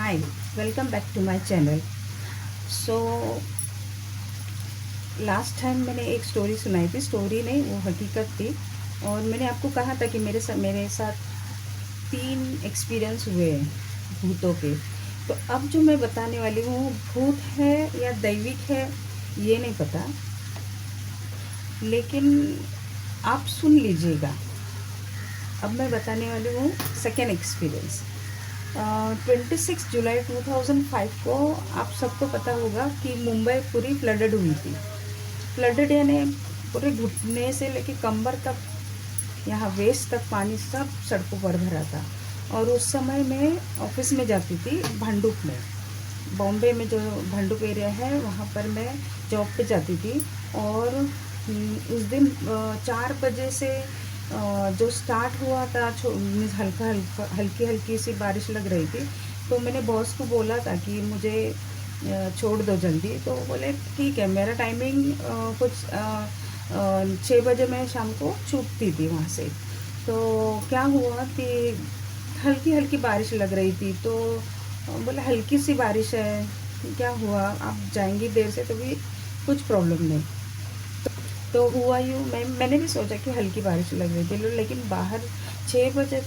Hi, welcome back to my channel. So last time मैंने एक story सुनाई थी, स्टोरी नहीं वो हकीकत थी। और मैंने आपको कहा था कि मेरे साथ 3 एक्सपीरियंस हुए हैं भूतों के। तो अब जो मैं बताने वाली हूँ वो भूत है या दैविक है ये नहीं पता, लेकिन आप सुन लीजिएगा। अब मैं बताने वाली हूँ सेकेंड एक्सपीरियंस। 26 जुलाई 2005 को आप सबको पता होगा कि मुंबई पूरी फ्लडेड हुई थी। फ्लडेड यानी पूरे घुटने से लेके कमर तक, यहाँ वेस्ट तक पानी सब सड़कों पर भरा था। और उस समय मैं ऑफिस में जाती थी भांडुप में, बॉम्बे में जो भांडुप एरिया है वहाँ पर मैं जॉब पे जाती थी। और उस दिन 4 बजे से जो स्टार्ट हुआ था, मीन्स हल्का हल्का हल्की हल्की सी बारिश लग रही थी। तो मैंने बॉस को बोला था कि मुझे छोड़ दो जल्दी। तो बोले ठीक है। मेरा टाइमिंग कुछ 6 बजे मैं शाम को छूटती थी वहाँ से। तो क्या हुआ कि हल्की हल्की बारिश लग रही थी। तो बोले हल्की सी बारिश है, क्या हुआ, आप जाएंगी देर से तो भी कुछ प्रॉब्लम नहीं। तो हुआ यूँ, मैंने भी सोचा कि हल्की बारिश लग रही थी, लेकिन बाहर 6 बजे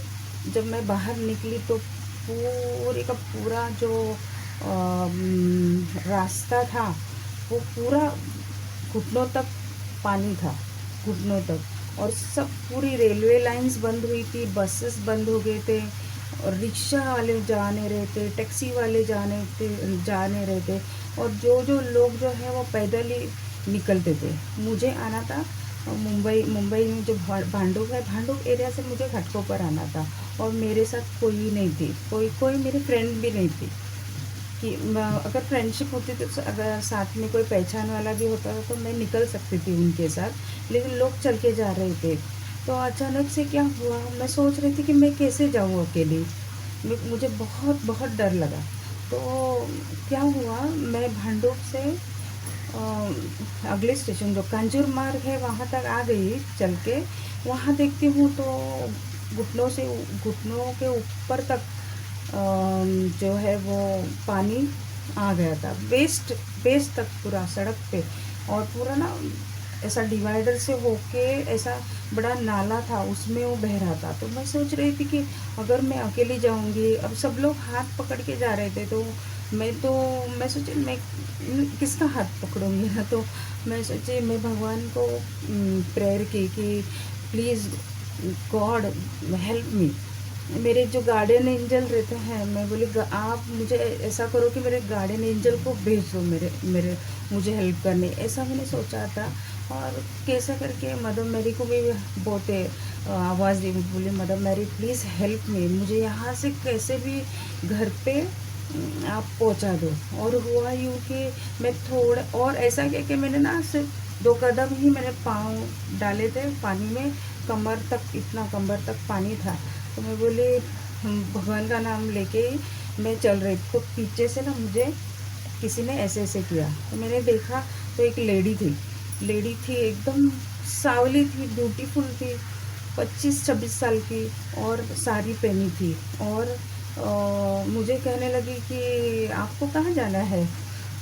जब मैं बाहर निकली तो पूरे का पूरा जो रास्ता था वो पूरा घुटनों तक पानी था, घुटनों तक। और सब पूरी रेलवे लाइंस बंद हुई थी, बसेस बंद हो गए थे, और रिक्शा वाले जा नहीं रहे थे, टैक्सी वाले जा नहीं रहे थे। और जो जो लोग जो है वो पैदल ही निकलते थे। मुझे आना था मुंबई में जो भांडुप है, भांडुप एरिया से मुझे घाटकोपर आना था। और मेरे साथ कोई नहीं थी, कोई मेरी फ्रेंड भी नहीं थी कि अगर फ्रेंडशिप होती तो अगर साथ में कोई पहचान वाला भी होता तो मैं निकल सकती थी उनके साथ, लेकिन लोग चल के जा रहे थे। तो अचानक से क्या हुआ, मैं सोच रही थी कि मैं कैसे जाऊँ अकेली। मुझे बहुत बहुत डर लगा। तो क्या हुआ, मैं भांडुप से अगले स्टेशन जो कांजूर मार्ग है वहाँ तक आ गई चल के। वहाँ देखती हूँ तो घुटनों के ऊपर तक जो है वो पानी आ गया था, वेस्ट वेस्ट तक पूरा सड़क पे। और पूरा ना ऐसा डिवाइडर से होके ऐसा बड़ा नाला था, उसमें वो बह रहा था। तो मैं सोच रही थी कि अगर मैं अकेली जाऊंगी, अब सब लोग हाथ पकड़ के जा रहे थे, तो मैं सोची मैं किसका हाथ पकड़ूंगी ना। तो मैं सोची मैं भगवान को प्रेयर की कि प्लीज़ गॉड हेल्प मी। मेरे जो गार्डियन एंजल रहते हैं, मैं बोली आप मुझे ऐसा करो कि मेरे गार्डियन एंजल को भेज दो मेरे मेरे मुझे हेल्प करने, ऐसा मैंने सोचा था। और कैसा करके मदर मैरी को भी बहुत आवाज़ दी, बोली Mother Mary please help me, मुझे यहाँ से कैसे भी घर पे आप पहुँचा दो। और हुआ यूँ कि मैं थोड़ा और ऐसा किया कि मैंने ना सिर्फ 2 कदम ही मैंने पाँव डाले थे पानी में, कमर तक, इतना कमर तक पानी था। तो मैं बोली भगवान का नाम लेके मैं चल रही थी। तो पीछे से ना मुझे किसी ने ऐसे ऐसे किया। तो मैंने देखा तो एक लेडी थी, एकदम सावली थी, ब्यूटीफुल थी, 25-26 साल की, और साड़ी पहनी थी। और मुझे कहने लगी कि आपको कहाँ जाना है।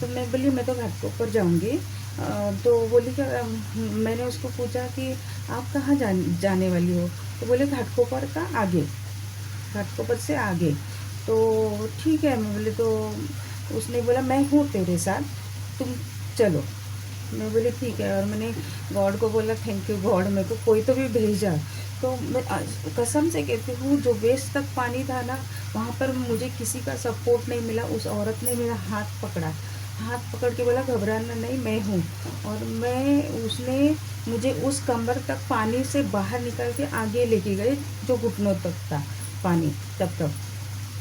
तो मैं बोली मैं तो घाटकोपर जाऊँगी। तो बोली क्या, मैंने उसको पूछा कि आप कहाँ जाने वाली हो। तो बोले घाटकोपर का आगे, घाटकोपर से आगे। तो ठीक है, मैं बोले तो उसने बोला मैं हूँ तेरे साथ, तुम चलो। मैं बोली ठीक है। और मैंने गॉड को बोला थैंक यू गॉड, मेरे को कोई तो भी भेजा। तो मैं कसम से कहती हूँ, जो वेस्ट तक पानी था ना वहाँ पर मुझे किसी का सपोर्ट नहीं मिला। उस औरत ने मेरा हाथ पकड़ के बोला घबराना नहीं, मैं हूँ। और उसने मुझे उस कमर तक पानी से बाहर निकाल के आगे लेके गए, जो घुटनों तक था पानी तब तक।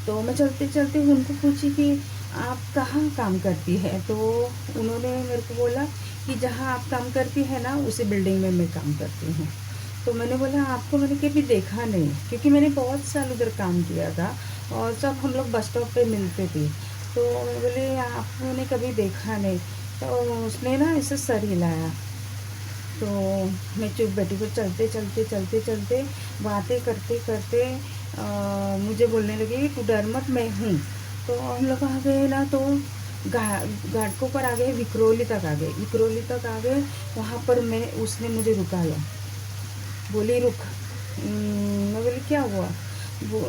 तो मैं चलते चलते उनको पूछी कि आप कहाँ काम करती है। तो उन्होंने मेरे को बोला कि जहाँ आप काम करती है ना उसी बिल्डिंग में मैं काम करती हूँ। तो मैंने बोला आपको मैंने कभी देखा नहीं, क्योंकि मैंने बहुत साल उधर काम किया था और सब हम लोग बस स्टॉप पे मिलते थे। तो मैं बोले आपको मैंने कभी देखा नहीं। तो उसने ना ऐसे सर हिलाया। तो मैं चुप बैठी। फिर चलते बातें करते करते मुझे बोलने लगी तू डर मत, मैं हूँ। तो हम लोग आ गए ना, तो घाटकों पर आ गए, विक्रोली तक आ गए, विक्रोली तक आ गए। वहाँ पर मैं उसने मुझे रुकाया, बोली रुक। मैं बोली क्या हुआ? वो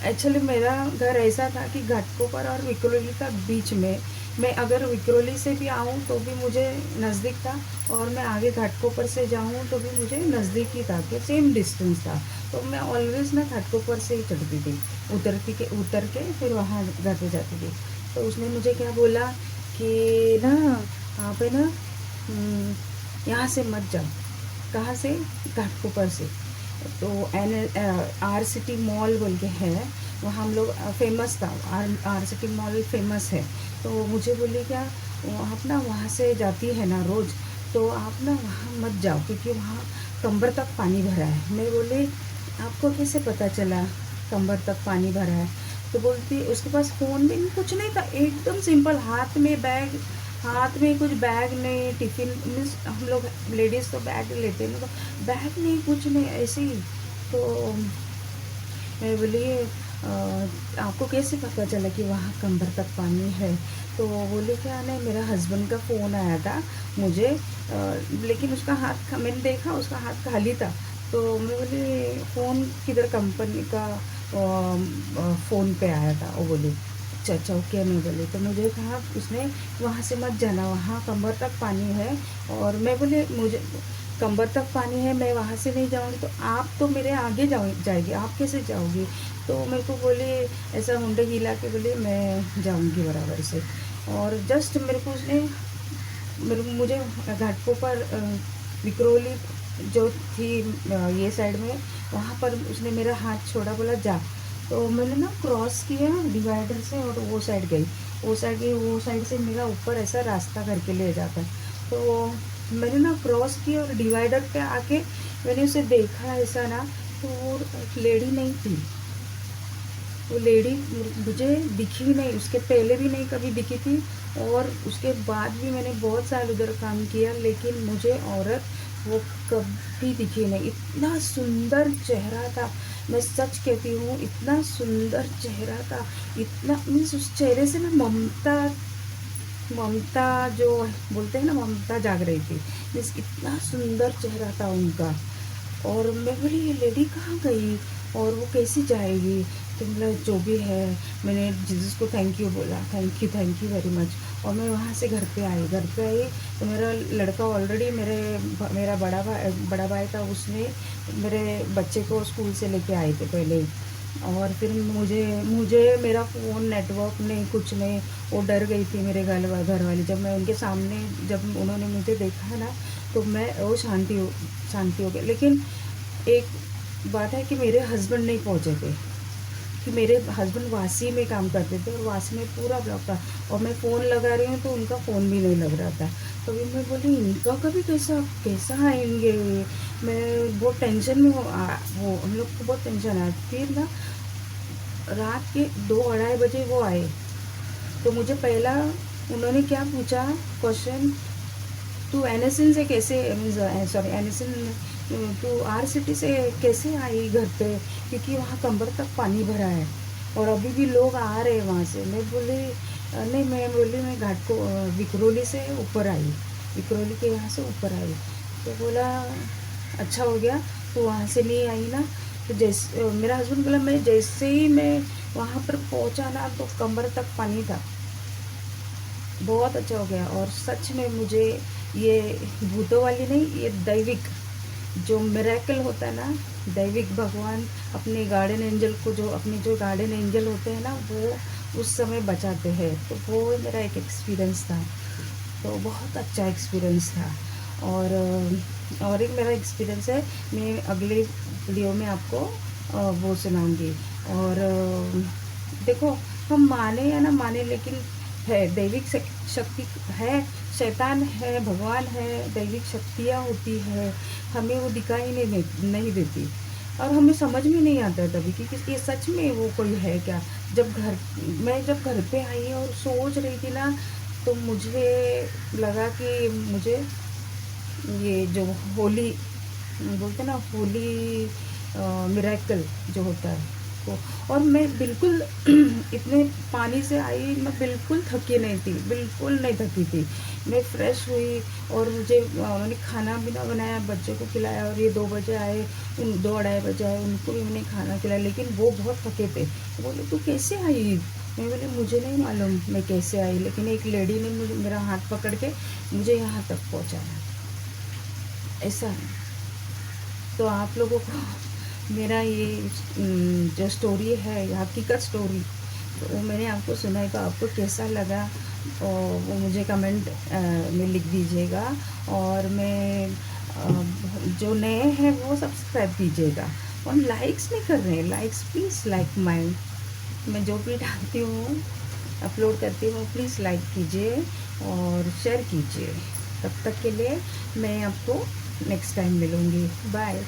एक्चुअली मेरा घर ऐसा था कि घाटकोपर और विक्रोली का बीच में, मैं अगर विक्रोली से भी आऊँ तो भी मुझे नज़दीक था, और मैं आगे घाटकोपर से जाऊँ तो भी मुझे नज़दीक ही था, कि सेम डिस्टेंस था। तो मैं ऑलवेज़ ना घाटकोपर से ही चढ़ती थी, उतर के फिर वहाँ घर पे जाती थी। तो उसने मुझे क्या बोला कि ना, यहाँ पे ना यहाँ से मत जाओ। कहाँ से? घाटकोपर से। तो आर सिटी मॉल बोल के है, वहाँ हम लोग फेमस था, आर सिटी मॉल फेमस है। तो मुझे बोली क्या, आप ना वहाँ से जाती है ना रोज़, तो आप ना वहाँ मत जाओ, क्योंकि वहाँ कमर तक पानी भरा है। मैं बोली आपको कैसे पता चला कमर तक पानी भरा है? तो बोलती उसके पास फ़ोन भी नहीं, कुछ नहीं था, एकदम सिंपल, हाथ में कुछ बैग नहीं, टिफ़िन मीन्स हम लोग लेडीज़ तो बैग लेते हैं ना, तो बैग नहीं, कुछ नहीं, ऐसे ही। तो मैं बोली आपको कैसे पता चला कि वहाँ कमर तक पानी है? तो बोले क्या नहीं, मेरा हस्बैंड का फ़ोन आया था मुझे, लेकिन उसका मैंने देखा उसका हाथ खाली था। तो मैं बोली फ़ोन किधर, कंपनी का फ़ोन पे आया था। वो बोली अच्छा अच्छा ओके। मैं बोली तो मुझे कहा उसने वहाँ से मत जाना, वहाँ कमर तक पानी है। और मैं बोली मुझे कमर तक पानी है, मैं वहाँ से नहीं जाऊँगी, तो आप तो मेरे आगे जाएगी, आप कैसे जाओगी? तो मेरे को बोले ऐसा मुंडे हिला के बोले मैं जाऊँगी बराबर से। और जस्ट मेरे को उसने मुझे घाटों पर विक्रोली जो थी ये साइड में, वहाँ पर उसने मेरा हाथ छोड़ा, बोला जा। तो मैंने ना क्रॉस किया डिवाइडर से और वो साइड गई, वो साइड से मेरा ऊपर ऐसा रास्ता करके ले जाता है। तो मैंने ना क्रॉस किया और डिवाइडर पे आके मैंने उसे देखा ऐसा ना, तो वो लेडी नहीं थी। वो लेडी मुझे दिखी ही नहीं, उसके पहले भी नहीं कभी दिखी थी, और उसके बाद भी मैंने बहुत साल उधर काम किया, लेकिन मुझे औरत वो कभी दिखी नहीं। इतना सुंदर चेहरा था, मैं सच कहती हूँ, इतना सुंदर चेहरा था, इतना मीन्स उस चेहरे से ना ममता, ममता जो बोलते हैं ना, ममता जाग रही थी। मीन्स इतना सुंदर चेहरा था उनका। और मैं बोली ये लेडी कहाँ गई और वो कैसी जाएगी? तो बोला जो भी है, मैंने जीसस को थैंक यू बोला, थैंक यू वेरी मच। और मैं वहाँ से घर पे आई तो मेरा लड़का ऑलरेडी मेरा बड़ा भाई था, उसने मेरे बच्चे को स्कूल से लेके आए थे पहले ही। और फिर मुझे मेरा फ़ोन नेटवर्क नहीं, कुछ नहीं, वो डर गई थी मेरे घर वाली। जब मैं उनके सामने, जब उन्होंने मुझे देखा ना, तो मैं वो शांति हो गई। लेकिन एक बात है कि मेरे हस्बैंड नहीं पहुंचे थे, कि मेरे हस्बैंड वासी में काम करते थे, और वासी में पूरा ब्लॉक था, और मैं फ़ोन लगा रही हूँ तो उनका फ़ोन भी नहीं लग रहा था। तो फिर मैं बोली इनका कभी कैसा कैसा आएंगे? मैं बहुत टेंशन में वो हम लोग को बहुत टेंशन आया। फिर ना रात के 2 अढ़ाई बजे वो आए। तो मुझे पहला उन्होंने क्या पूछा क्वेश्चन, तू एनएसएन से कैसे, सॉरी एनएसएन, तू आर सिटी से कैसे आई घर पे, क्योंकि वहाँ कमर तक पानी भरा है और अभी भी लोग आ रहे हैं वहाँ से। मैं बोली नहीं, मैं बोली मैं घाट को विक्रोली से ऊपर आई, विक्रोली के यहाँ से ऊपर आई। तो बोला अच्छा हो गया तो वहाँ से नहीं आई ना। तो जैसे मेरा हस्बैंड बोला, मैं जैसे ही मैं वहाँ पर पहुँचा ना, तो कमर तक पानी था। बहुत अच्छा हो गया। और सच में मुझे ये भूतों वाली नहीं, ये दैविक जो मिरेकल होता है ना, दैविक भगवान अपने गार्डन एंजल को, जो अपने जो गार्डन एंजल होते हैं ना, वो उस समय बचाते हैं। तो वो मेरा एक एक्सपीरियंस था, तो बहुत अच्छा एक्सपीरियंस था। और एक मेरा एक्सपीरियंस है, मैं अगले वीडियो में आपको वो सुनाऊंगी। और देखो, हम माने या ना माने, लेकिन है दैविक शक्ति है, शैतान है, भगवान है, दैविक शक्तियाँ होती है, हमें वो दिखाई नहीं देती, और हमें समझ में नहीं आता तभी कि ये सच में वो कोई है क्या। जब घर पे आई और सोच रही थी ना, तो मुझे लगा कि मुझे ये जो होली बोलते ना, होली मिरेकल जो होता है, को। और मैं बिल्कुल इतने पानी से आई, मैं बिल्कुल थकी नहीं थी, बिल्कुल नहीं थकी थी। मैं फ्रेश हुई और मुझे मैंने खाना पीना बनाया, बच्चों को खिलाया, और ये 2 बजे आए, उन 2 ढाई बजे आए, उनको भी मैंने खाना खिलाया, लेकिन वो बहुत थके थे। तो बोले तू कैसे आई? मैं बोली मुझे नहीं मालूम मैं कैसे आई, लेकिन एक लेडी ने मुझे मेरा हाथ पकड़ के मुझे यहाँ तक पहुँचाया। ऐसा है। तो आप लोगों को मेरा ये जो स्टोरी है, हकीकत स्टोरी, तो वो मैंने आपको सुनाई, तो आपको कैसा लगा और वो मुझे कमेंट में लिख दीजिएगा। और मैं जो नए हैं वो सब्सक्राइब कीजिएगा, और लाइक्स नहीं कर रहे हैं, लाइक्स प्लीज़ लाइक माई, मैं जो भी डालती हूँ अपलोड करती हूँ प्लीज़ लाइक कीजिए और शेयर कीजिए। तब तक के लिए मैं आपको नेक्स्ट टाइम मिलूँगी। बाय।